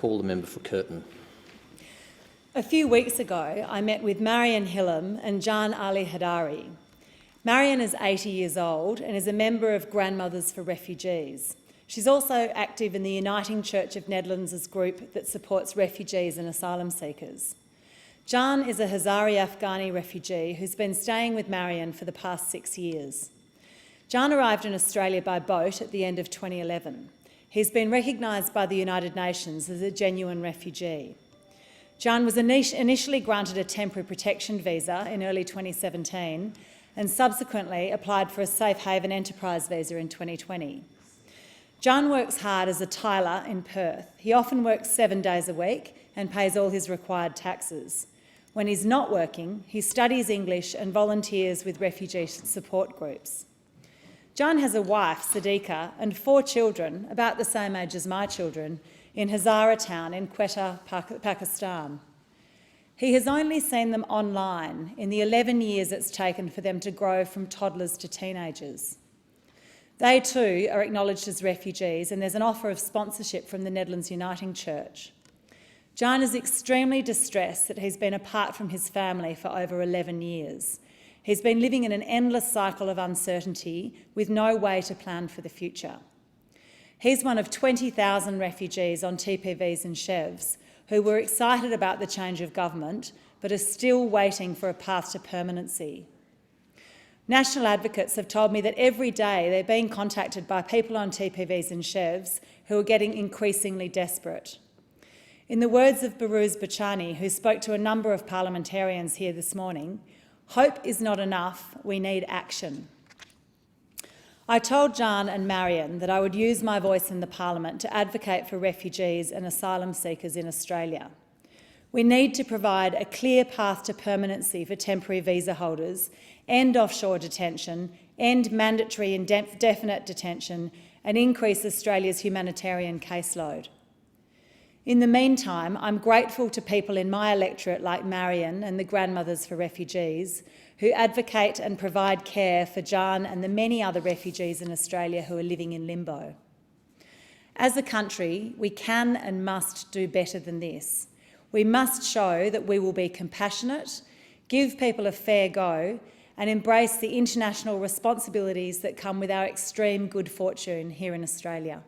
Call the member for Curtin. A few weeks ago, I met with Marian Hillam and Jan Ali Hadari. Marian is 80 years old and is a member of Grandmothers for Refugees. She's also active in the Uniting Church of Netherlands' group that supports refugees and asylum seekers. Jan is a Hazari Afghani refugee who's been staying with Marian for the past 6 years. Jan arrived in Australia by boat at the end of 2011. He's been recognised by the United Nations as a genuine refugee. Jan was initially granted a temporary protection visa in early 2017 and subsequently applied for a safe haven enterprise visa in 2020. Jan works hard as a tiler in Perth. He often works 7 days a week and pays all his required taxes. When he's not working, he studies English and volunteers with refugee support groups. Jan has a wife, Sadiqa, and 4 children, about the same age as my children, in Hazara town in Quetta, Pakistan. He has only seen them online in the 11 years it's taken for them to grow from toddlers to teenagers. They too are acknowledged as refugees, and there's an offer of sponsorship from the Netherlands Uniting Church. Jan is extremely distressed that he's been apart from his family for over 11 years. He's been living in an endless cycle of uncertainty with no way to plan for the future. He's one of 20,000 refugees on TPVs and Chevs who were excited about the change of government but are still waiting for a path to permanency. National advocates have told me that every day they're being contacted by people on TPVs and Chevs who are getting increasingly desperate. In the words of Behrouz Boochani, who spoke to a number of parliamentarians here this morning, "Hope is not enough, we need action." I told Jan and Marian that I would use my voice in the Parliament to advocate for refugees and asylum seekers in Australia. We need to provide a clear path to permanency for temporary visa holders, end offshore detention, end mandatory indefinite detention, and increase Australia's humanitarian caseload. In the meantime, I'm grateful to people in my electorate like Marian and the Grandmothers for Refugees who advocate and provide care for Jan and the many other refugees in Australia who are living in limbo. As a country, we can and must do better than this. We must show that we will be compassionate, give people a fair go, and embrace the international responsibilities that come with our extreme good fortune here in Australia.